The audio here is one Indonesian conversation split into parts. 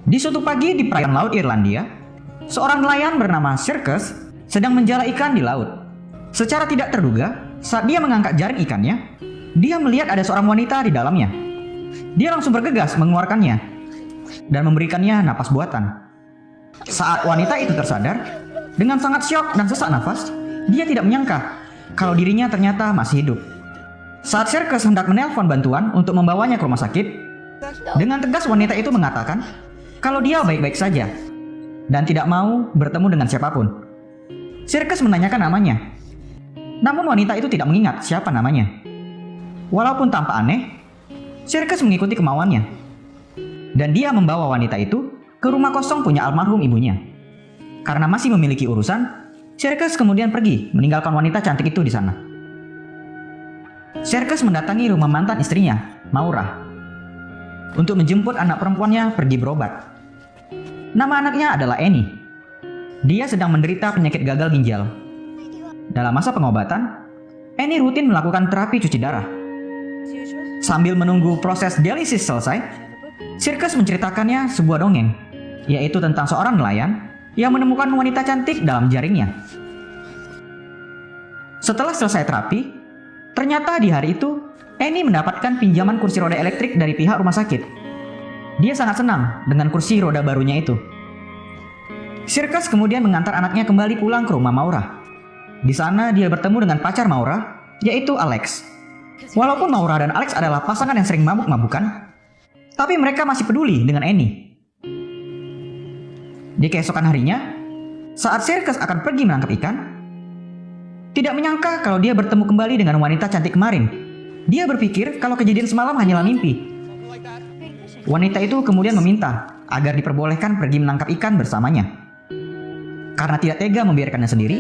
Di suatu pagi di perairan laut Irlandia, seorang nelayan bernama Circus sedang menjala ikan di laut. Secara tidak terduga, saat dia mengangkat jaring ikannya, dia melihat ada seorang wanita di dalamnya. Dia langsung bergegas mengeluarkannya dan memberikannya napas buatan. Saat wanita itu tersadar, dengan sangat syok dan sesak nafas, dia tidak menyangka kalau dirinya ternyata masih hidup. Saat Circus hendak menelpon bantuan untuk membawanya ke rumah sakit, dengan tegas wanita itu mengatakan kalau dia baik-baik saja dan tidak mau bertemu dengan siapapun. Circus menanyakan namanya, namun wanita itu tidak mengingat siapa namanya. Walaupun tampak aneh, Circus mengikuti kemauannya, dan dia membawa wanita itu ke rumah kosong punya almarhum ibunya. Karena masih memiliki urusan, Circus kemudian pergi meninggalkan wanita cantik itu di sana. Circus mendatangi rumah mantan istrinya, Maura, untuk menjemput anak perempuannya pergi berobat. Nama anaknya adalah Annie. Dia sedang menderita penyakit gagal ginjal. Dalam masa pengobatan, Annie rutin melakukan terapi cuci darah. Sambil menunggu proses dialisis selesai, Circus menceritakannya sebuah dongeng, yaitu tentang seorang nelayan yang menemukan wanita cantik dalam jaringnya. Setelah selesai terapi, ternyata di hari itu, Annie mendapatkan pinjaman kursi roda elektrik dari pihak rumah sakit. Dia sangat senang dengan kursi roda barunya itu. Circus kemudian mengantar anaknya kembali pulang ke rumah Maura. Di sana dia bertemu dengan pacar Maura, yaitu Alex. Walaupun Maura dan Alex adalah pasangan yang sering mabuk-mabukan, tapi mereka masih peduli dengan Annie. Di keesokan harinya, saat Circus akan pergi menangkap ikan, tidak menyangka kalau dia bertemu kembali dengan wanita cantik kemarin. Dia berpikir kalau kejadian semalam hanyalah mimpi. Wanita itu kemudian meminta agar diperbolehkan pergi menangkap ikan bersamanya. Karena tidak tega membiarkannya sendiri,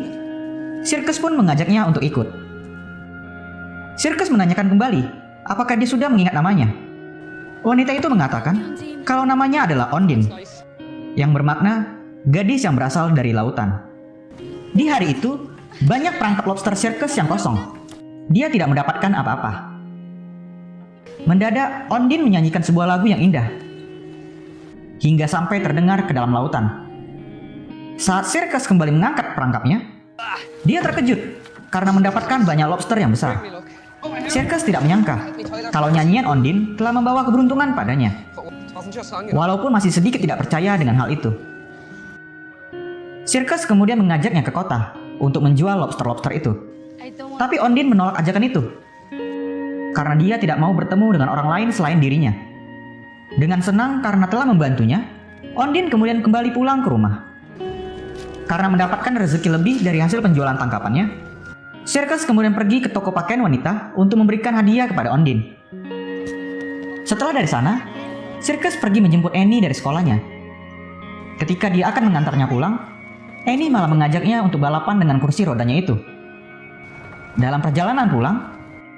Circus pun mengajaknya untuk ikut. Circus menanyakan kembali apakah dia sudah mengingat namanya. Wanita itu mengatakan kalau namanya adalah Ondine, yang bermakna gadis yang berasal dari lautan. Di hari itu, banyak perangkap lobster Circus yang kosong. Dia tidak mendapatkan apa-apa. Mendadak, Ondine menyanyikan sebuah lagu yang indah, hingga sampai terdengar ke dalam lautan. Saat Circus kembali mengangkat perangkapnya, dia terkejut karena mendapatkan banyak lobster yang besar. Circus tidak menyangka kalau nyanyian Ondine telah membawa keberuntungan padanya. Walaupun masih sedikit tidak percaya dengan hal itu. Circus kemudian mengajaknya ke kota untuk menjual lobster-lobster itu. Tapi Ondine menolak ajakan itu, karena dia tidak mau bertemu dengan orang lain selain dirinya. Dengan senang karena telah membantunya, Ondine kemudian kembali pulang ke rumah. Karena mendapatkan rezeki lebih dari hasil penjualan tangkapannya, Circus kemudian pergi ke toko pakaian wanita untuk memberikan hadiah kepada Ondine. Setelah dari sana, Circus pergi menjemput Annie dari sekolahnya. Ketika dia akan mengantarnya pulang, Annie malah mengajaknya untuk balapan dengan kursi rodanya itu. Dalam perjalanan pulang,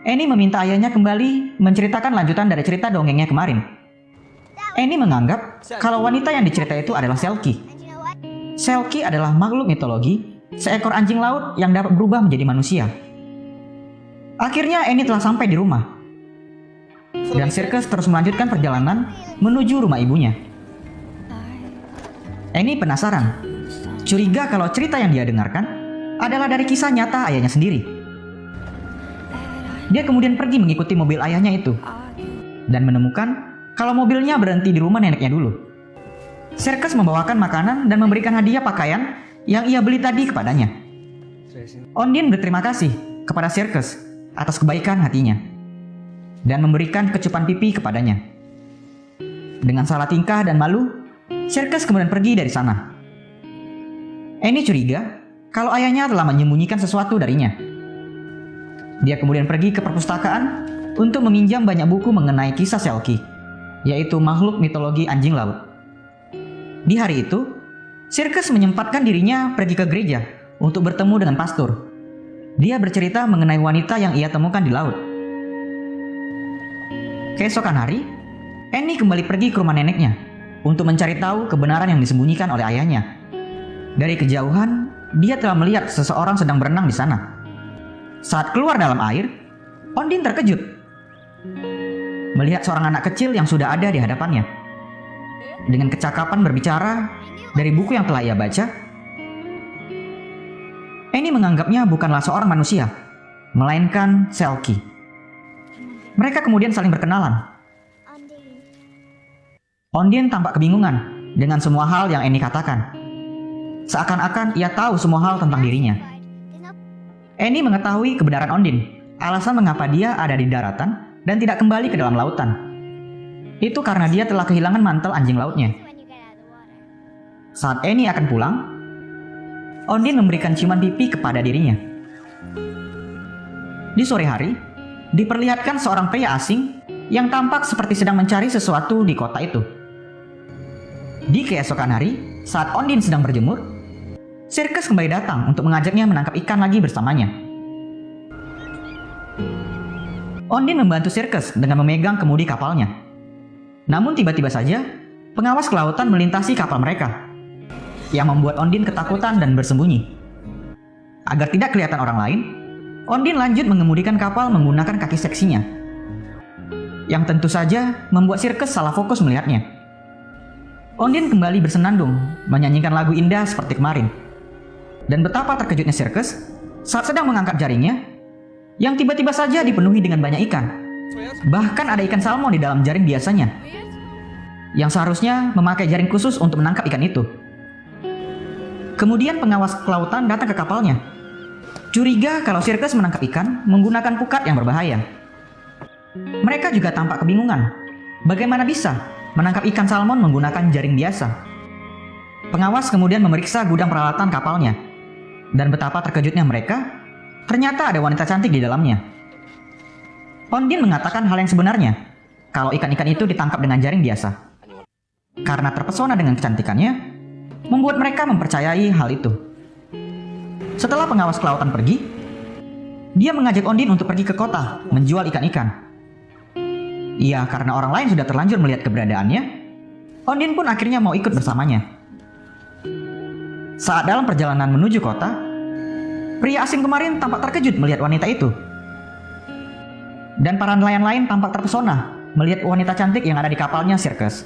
Annie meminta ayahnya kembali menceritakan lanjutan dari cerita dongengnya kemarin. Annie menganggap kalau wanita yang diceritai itu adalah Selkie. Selkie adalah makhluk mitologi, seekor anjing laut yang dapat berubah menjadi manusia. Akhirnya Annie telah sampai di rumah, dan Circus terus melanjutkan perjalanan menuju rumah ibunya. Annie penasaran, curiga kalau cerita yang dia dengarkan adalah dari kisah nyata ayahnya sendiri. Dia kemudian pergi mengikuti mobil ayahnya itu dan menemukan kalau mobilnya berhenti di rumah neneknya dulu. Circus membawakan makanan dan memberikan hadiah pakaian yang ia beli tadi kepadanya. Ondine berterima kasih kepada Circus atas kebaikan hatinya dan memberikan kecupan pipi kepadanya. Dengan salah tingkah dan malu, Circus kemudian pergi dari sana. Annie curiga kalau ayahnya telah menyembunyikan sesuatu darinya. Dia kemudian pergi ke perpustakaan untuk meminjam banyak buku mengenai kisah Selkie, yaitu makhluk mitologi anjing laut. Di hari itu, Circus menyempatkan dirinya pergi ke gereja untuk bertemu dengan pastor. Dia bercerita mengenai wanita yang ia temukan di laut. Keesokan hari, Annie kembali pergi ke rumah neneknya untuk mencari tahu kebenaran yang disembunyikan oleh ayahnya. Dari kejauhan, dia telah melihat seseorang sedang berenang di sana. Saat keluar dalam air, Ondine terkejut melihat seorang anak kecil yang sudah ada di hadapannya. dengan kecakapan berbicara dari buku yang telah ia baca, Annie menganggapnya bukanlah seorang manusia, melainkan Selkie. Mereka kemudian saling berkenalan. Ondine tampak kebingungan dengan semua hal yang Annie katakan. Seakan-akan ia tahu semua hal tentang dirinya. Annie mengetahui kebenaran Ondine, alasan mengapa dia ada di daratan dan tidak kembali ke dalam lautan. Itu karena dia telah kehilangan mantel anjing lautnya. Saat Annie akan pulang, Ondine memberikan ciuman pipi kepada dirinya. Di sore hari, diperlihatkan seorang pria asing yang tampak seperti sedang mencari sesuatu di kota itu. Di keesokan hari, saat Ondine sedang berjemur, Circus kembali datang untuk mengajaknya menangkap ikan lagi bersamanya. Ondine membantu Circus dengan memegang kemudi kapalnya. Namun tiba-tiba saja, pengawas kelautan melintasi kapal mereka, yang membuat Ondine ketakutan dan bersembunyi. Agar tidak kelihatan orang lain, Ondine lanjut mengemudikan kapal menggunakan kaki seksinya, yang tentu saja membuat Circus salah fokus melihatnya. Ondine kembali bersenandung, menyanyikan lagu indah seperti kemarin. Dan betapa terkejutnya Circus saat sedang mengangkat jaringnya, yang tiba-tiba saja dipenuhi dengan banyak ikan. Bahkan ada ikan salmon di dalam jaring biasanya, yang seharusnya memakai jaring khusus untuk menangkap ikan itu. Kemudian pengawas kelautan datang ke kapalnya, curiga kalau Circus menangkap ikan menggunakan pukat yang berbahaya. Mereka juga tampak kebingungan, bagaimana bisa menangkap ikan salmon menggunakan jaring biasa. Pengawas kemudian memeriksa gudang peralatan kapalnya, dan betapa terkejutnya mereka, ternyata ada wanita cantik di dalamnya. Ondine mengatakan hal yang sebenarnya, kalau ikan-ikan itu ditangkap dengan jaring biasa. Karena terpesona dengan kecantikannya, membuat mereka mempercayai hal itu. Setelah pengawas kelautan pergi, dia mengajak Ondine untuk pergi ke kota menjual ikan-ikan. Iya, karena orang lain sudah terlanjur melihat keberadaannya, Ondine pun akhirnya mau ikut bersamanya. Saat dalam perjalanan menuju kota, pria asing kemarin tampak terkejut melihat wanita itu. Dan para nelayan lain tampak terpesona melihat wanita cantik yang ada di kapalnya Circus.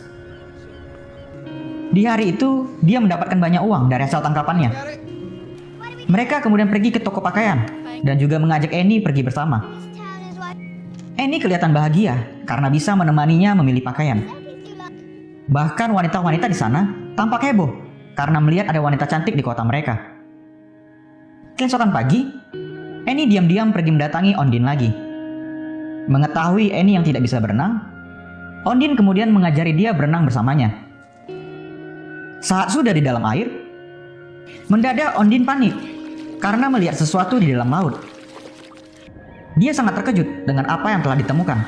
Di hari itu, dia mendapatkan banyak uang dari hasil tangkapannya. Mereka kemudian pergi ke toko pakaian dan juga mengajak Annie pergi bersama. Annie kelihatan bahagia karena bisa menemaninya memilih pakaian. Bahkan wanita-wanita di sana tampak heboh karena melihat ada wanita cantik di kota mereka. Keesokan pagi, Annie diam-diam pergi mendatangi Ondine lagi. Mengetahui Annie yang tidak bisa berenang, Ondine kemudian mengajari dia berenang bersamanya. Saat sudah di dalam air, mendadak Ondine panik karena melihat sesuatu di dalam laut. Dia sangat terkejut dengan apa yang telah ditemukan.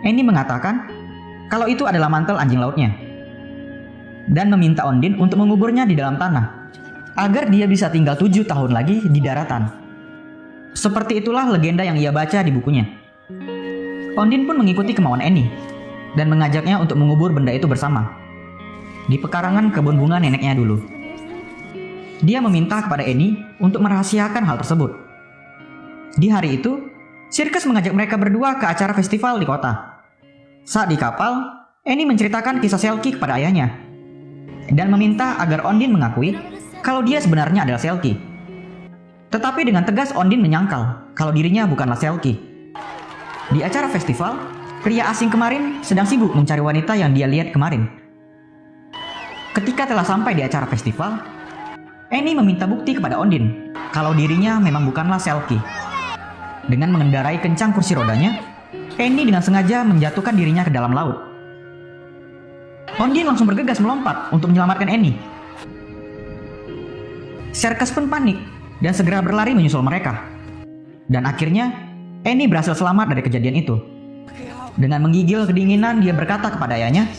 Annie mengatakan kalau itu adalah mantel anjing lautnya, dan meminta Ondine untuk menguburnya di dalam tanah, agar dia bisa tinggal 7 tahun lagi di daratan. Seperti itulah legenda yang ia baca di bukunya. Ondine pun mengikuti kemauan Annie, dan mengajaknya untuk mengubur benda itu bersama, di pekarangan kebun bunga neneknya dulu. Dia meminta kepada Annie untuk merahasiakan hal tersebut. Di hari itu, Circus mengajak mereka berdua ke acara festival di kota. Saat di kapal, Annie menceritakan kisah Selkie kepada ayahnya, dan meminta agar Ondine mengakui kalau dia sebenarnya adalah Selkie. Tetapi dengan tegas Ondine menyangkal kalau dirinya bukanlah Selkie. Di acara festival, pria asing kemarin sedang sibuk mencari wanita yang dia lihat kemarin. Ketika telah sampai di acara festival, Annie meminta bukti kepada Ondine kalau dirinya memang bukanlah Selkie. Dengan mengendarai kencang kursi rodanya, Annie dengan sengaja menjatuhkan dirinya ke dalam laut. Ondine langsung bergegas melompat untuk menyelamatkan Annie. Circus pun panik dan segera berlari menyusul mereka. Dan akhirnya, Annie berhasil selamat dari kejadian itu. Dengan menggigil kedinginan, dia berkata kepada ayahnya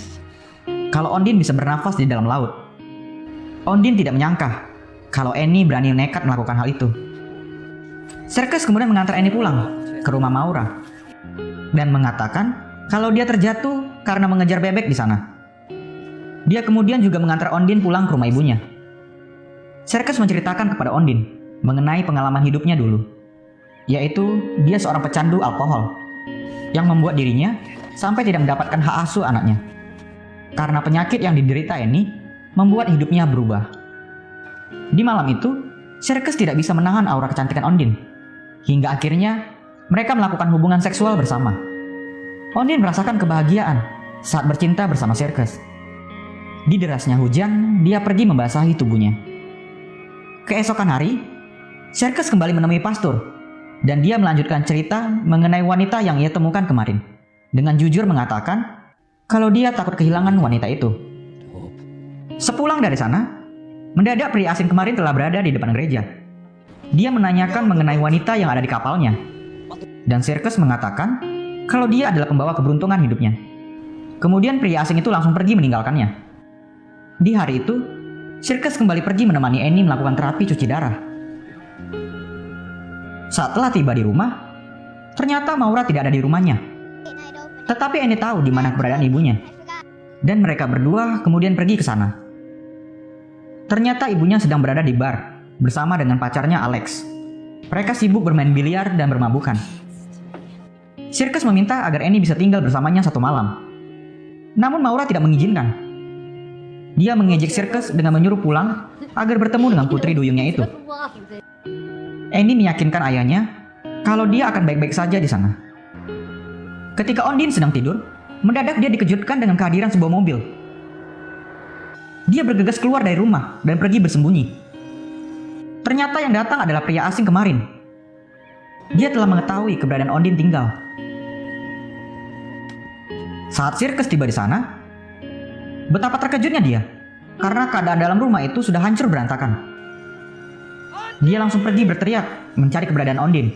kalau Ondine bisa bernafas di dalam laut. Ondine tidak menyangka kalau Annie berani nekat melakukan hal itu. Circus kemudian mengantar Annie pulang ke rumah Maura dan mengatakan kalau dia terjatuh karena mengejar bebek di sana. Dia kemudian juga mengantar Ondine pulang ke rumah ibunya. Circus menceritakan kepada Ondine mengenai pengalaman hidupnya dulu, yaitu dia seorang pecandu alkohol yang membuat dirinya sampai tidak mendapatkan hak asuh anaknya. karena penyakit yang diderita Annie membuat hidupnya berubah. Di malam itu, Circus tidak bisa menahan aura kecantikan Ondine. Hingga akhirnya, mereka melakukan hubungan seksual bersama. Ondine merasakan kebahagiaan saat bercinta bersama Circus. Di derasnya hujan, dia pergi membasahi tubuhnya. Keesokan hari, Circus kembali menemui pastor, dan dia melanjutkan cerita mengenai wanita yang ia temukan kemarin, dengan jujur mengatakan kalau dia takut kehilangan wanita itu. Sepulang dari sana, mendadak pria asing kemarin telah berada di depan gereja. Dia menanyakan mengenai wanita yang ada di kapalnya, dan Circus mengatakan kalau dia adalah pembawa keberuntungan hidupnya. Kemudian pria asing itu langsung pergi meninggalkannya. Di hari itu, Circus kembali pergi menemani Annie melakukan terapi cuci darah. Saat telah tiba di rumah, ternyata Maura tidak ada di rumahnya. Tetapi Annie tahu di mana keberadaan ibunya. Dan mereka berdua kemudian pergi ke sana. Ternyata ibunya sedang berada di bar bersama dengan pacarnya Alex. Mereka sibuk bermain biliar dan bermabukan. Circus meminta agar Annie bisa tinggal bersamanya satu malam. Namun Maura tidak mengizinkan. Dia mengejek Circus dengan menyuruh pulang agar bertemu dengan putri duyungnya itu. Annie meyakinkan ayahnya kalau dia akan baik-baik saja di sana. Ketika Ondine sedang tidur, mendadak dia dikejutkan dengan kehadiran sebuah mobil. Dia bergegas keluar dari rumah dan pergi bersembunyi. Ternyata yang datang adalah pria asing kemarin. Dia telah mengetahui keberadaan Ondine tinggal. Saat Circus tiba di sana, betapa terkejutnya dia, karena keadaan dalam rumah itu sudah hancur berantakan. Dia langsung pergi berteriak mencari keberadaan Ondine.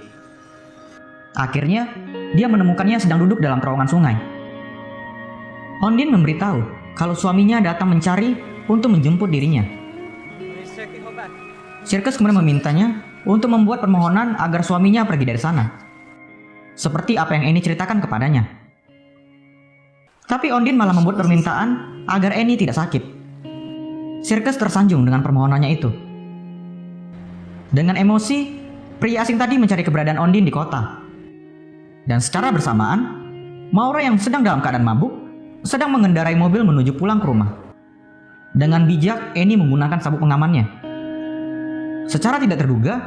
Akhirnya, dia menemukannya sedang duduk dalam terowongan sungai. Ondine memberitahu kalau suaminya datang mencari untuk menjemput dirinya. Circus kemudian memintanya untuk membuat permohonan agar suaminya pergi dari sana, seperti apa yang Annie ceritakan kepadanya. Tapi Ondine malah membuat permintaan agar Annie tidak sakit. Circus tersanjung dengan permohonannya itu. Dengan emosi, pria asing tadi mencari keberadaan Ondine di kota. Dan secara bersamaan, Maura yang sedang dalam keadaan mabuk sedang mengendarai mobil menuju pulang ke rumah. Dengan bijak, Annie menggunakan sabuk pengamannya. Secara tidak terduga,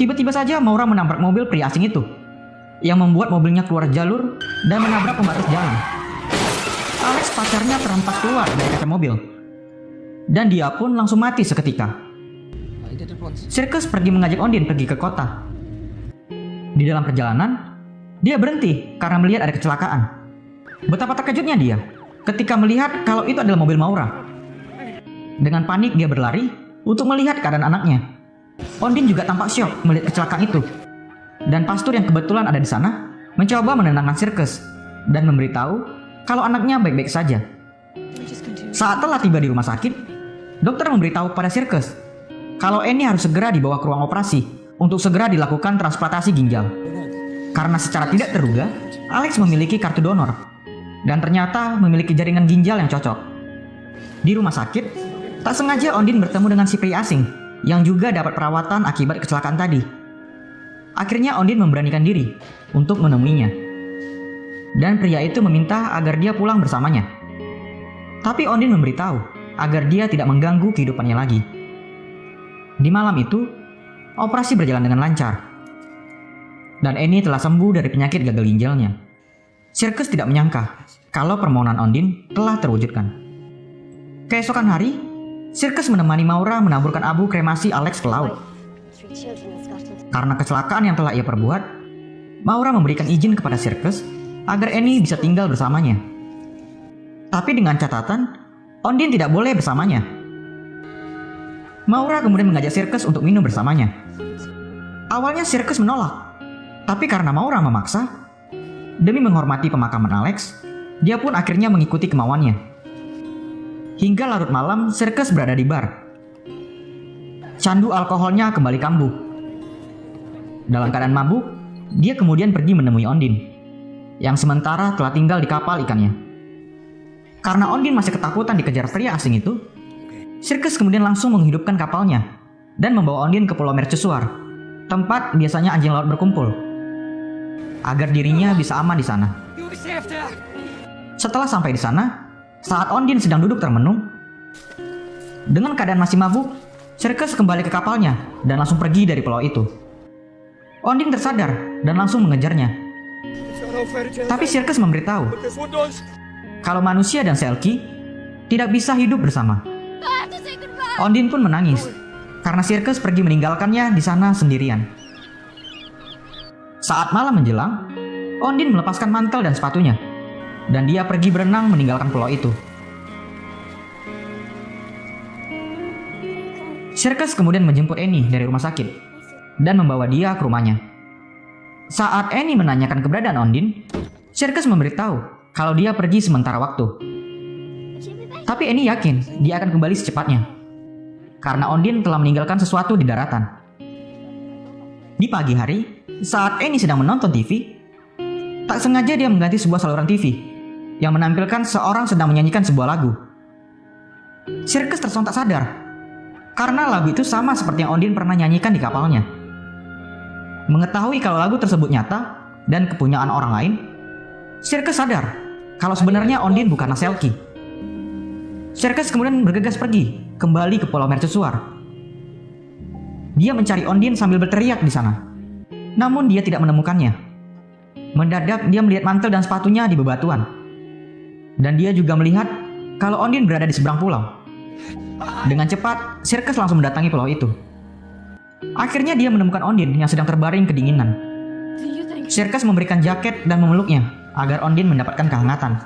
tiba-tiba saja Maura menabrak mobil pria asing itu, yang membuat mobilnya keluar jalur dan menabrak pembatas jalan. Alex pacarnya terhempas keluar dari kaca mobil, dan dia pun langsung mati seketika. Circus pergi mengajak Ondine pergi ke kota. Di dalam perjalanan, dia berhenti karena melihat ada kecelakaan. Betapa terkejutnya dia ketika melihat kalau itu adalah mobil Maura. Dengan panik dia berlari untuk melihat keadaan anaknya. Ondine juga tampak syok melihat kecelakaan itu. Dan pastor yang kebetulan ada di sana mencoba menenangkan Circus dan memberitahu kalau anaknya baik-baik saja. Saat telah tiba di rumah sakit, dokter memberitahu pada Circus kalau Annie harus segera dibawa ke ruang operasi untuk segera dilakukan transplantasi ginjal. Karena secara tidak terduga, Alex memiliki kartu donor dan ternyata memiliki jaringan ginjal yang cocok. Di rumah sakit, tak sengaja Ondine bertemu dengan si pria asing yang juga dapat perawatan akibat kecelakaan tadi. Akhirnya Ondine memberanikan diri untuk menemuinya. Dan pria itu meminta agar dia pulang bersamanya. Tapi Ondine memberitahu agar dia tidak mengganggu kehidupannya lagi. Di malam itu, operasi berjalan dengan lancar. Dan Annie telah sembuh dari penyakit gagal ginjalnya. Circus tidak menyangka kalau permohonan Ondine telah terwujudkan. Keesokan hari, Circus menemani Maura menaburkan abu kremasi Alex ke laut. Karena kecelakaan yang telah ia perbuat, Maura memberikan izin kepada Circus agar Annie bisa tinggal bersamanya. Tapi dengan catatan, Ondine tidak boleh bersamanya. Maura kemudian mengajak Circus untuk minum bersamanya. Awalnya Circus menolak, tapi karena Maura memaksa, demi menghormati pemakaman Alex, dia pun akhirnya mengikuti kemauannya. Hingga larut malam, Circus berada di bar. Candu alkoholnya kembali kambuh. Dalam keadaan mabuk, dia kemudian pergi menemui Ondine, yang sementara telah tinggal di kapal ikannya. Karena Ondine masih ketakutan dikejar pria asing itu, Circus kemudian langsung menghidupkan kapalnya dan membawa Ondine ke Pulau Mercusuar, tempat biasanya anjing laut berkumpul, agar dirinya bisa aman di sana. Setelah sampai di sana, Saat Ondine sedang duduk termenung, dengan keadaan masih mabuk, Circus kembali ke kapalnya dan langsung pergi dari pulau itu. Ondine tersadar dan langsung mengejarnya. Tapi Circus memberitahu kalau manusia dan Selkie tidak bisa hidup bersama. Ondine pun menangis karena Circus pergi meninggalkannya di sana sendirian. Saat malam menjelang, Ondine melepaskan mantel dan sepatunya, dan dia pergi berenang meninggalkan pulau itu. Circus kemudian menjemput Annie dari rumah sakit dan membawa dia ke rumahnya. Saat Annie menanyakan keberadaan Ondine, Circus memberitahu kalau dia pergi sementara waktu. Tapi Annie yakin dia akan kembali secepatnya, karena Ondine telah meninggalkan sesuatu di daratan. Di pagi hari, saat Annie sedang menonton TV, tak sengaja dia mengganti sebuah saluran TV yang menampilkan seorang sedang menyanyikan sebuah lagu. Circus tersontak sadar, karena lagu itu sama seperti yang Ondine pernah nyanyikan di kapalnya. Mengetahui kalau lagu tersebut nyata dan kepunyaan orang lain, Circus sadar kalau sebenarnya Ondine bukanlah Selkie. Circus kemudian bergegas pergi kembali ke Pulau Mercusuar. Dia mencari Ondine sambil berteriak di sana, namun dia tidak menemukannya. Mendadak dia melihat mantel dan sepatunya di bebatuan, dan dia juga melihat kalau Ondine berada di seberang pulau. Dengan cepat, Circus langsung mendatangi pulau itu. Akhirnya dia menemukan Ondine yang sedang terbaring kedinginan. Circus memberikan jaket dan memeluknya agar Ondine mendapatkan kehangatan.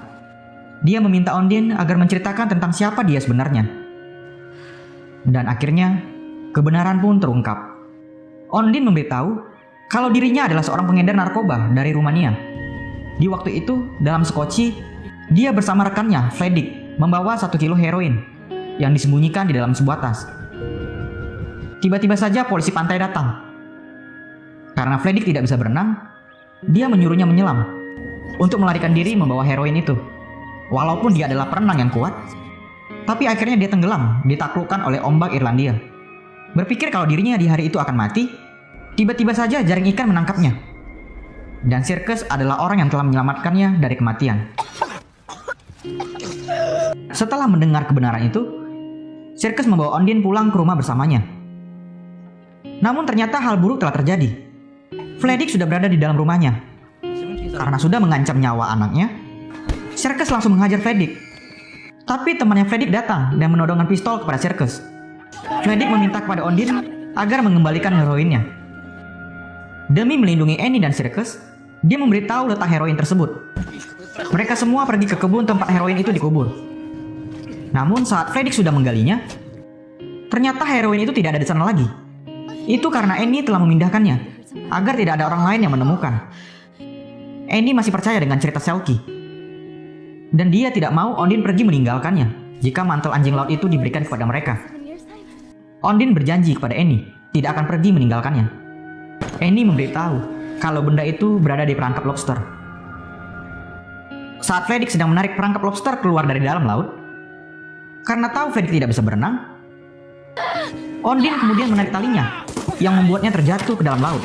Dia meminta Ondine agar menceritakan tentang siapa dia sebenarnya. Dan akhirnya, kebenaran pun terungkap. Ondine memberitahu kalau dirinya adalah seorang pengedar narkoba dari Rumania. Di waktu itu, dalam skoci, dia bersama rekannya, Vladik, membawa 1 kilo heroin yang disembunyikan di dalam sebuah tas. Tiba-tiba saja polisi pantai datang. Karena Vladik tidak bisa berenang, dia menyuruhnya menyelam untuk melarikan diri membawa heroin itu. Walaupun dia adalah perenang yang kuat, tapi akhirnya dia tenggelam ditaklukkan oleh ombak Irlandia. Berpikir kalau dirinya di hari itu akan mati, tiba-tiba saja jaring ikan menangkapnya. Dan Circus adalah orang yang telah menyelamatkannya dari kematian. Setelah mendengar kebenaran itu, Circus membawa Ondine pulang ke rumah bersamanya. Namun ternyata hal buruk telah terjadi. Vladik sudah berada di dalam rumahnya. Karena sudah mengancam nyawa anaknya, Circus langsung menghajar Vladik. Tapi temannya Vladik datang dan menodongkan pistol kepada Circus. Vladik meminta kepada Ondine agar mengembalikan heroinnya. Demi melindungi Annie dan Circus, dia memberitahu letak heroin tersebut. Mereka semua pergi ke kebun tempat heroin itu dikubur. Namun saat Vladik sudah menggalinya, ternyata heroin itu tidak ada di sana lagi. Itu karena Annie telah memindahkannya agar tidak ada orang lain yang menemukan. Annie masih percaya dengan cerita Selkie, dan dia tidak mau Ondine pergi meninggalkannya jika mantel anjing laut itu diberikan kepada mereka. Ondine berjanji kepada Annie tidak akan pergi meninggalkannya. Annie memberitahu kalau benda itu berada di perangkap lobster. Saat Vladik sedang menarik perangkap lobster keluar dari dalam laut, karena tahu Vladik tidak bisa berenang, Ondine kemudian menarik talinya yang membuatnya terjatuh ke dalam laut.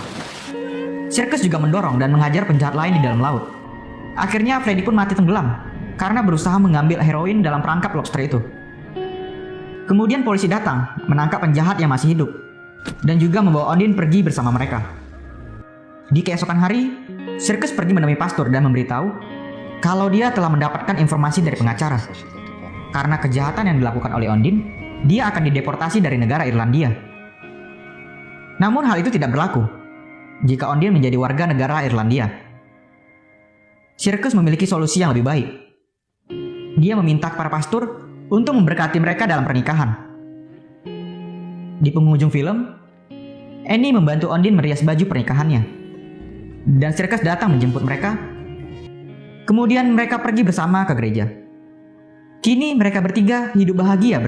Circus juga mendorong dan menghajar penjahat lain di dalam laut. Akhirnya Vladik pun mati tenggelam karena berusaha mengambil heroin dalam perangkap lobster itu. Kemudian polisi datang menangkap penjahat yang masih hidup dan juga membawa Ondine pergi bersama mereka. Di keesokan hari, Circus pergi menemui pastor dan memberitahu kalau dia telah mendapatkan informasi dari pengacara. Karena kejahatan yang dilakukan oleh Ondine, dia akan dideportasi dari negara Irlandia. Namun hal itu tidak berlaku jika Ondine menjadi warga negara Irlandia. Circus memiliki solusi yang lebih baik. Dia meminta para pastor untuk memberkati mereka dalam pernikahan. Di penghujung film, Annie membantu Ondine merias baju pernikahannya, dan Circus datang menjemput mereka. Kemudian mereka pergi bersama ke gereja. Kini mereka bertiga hidup bahagia bersama.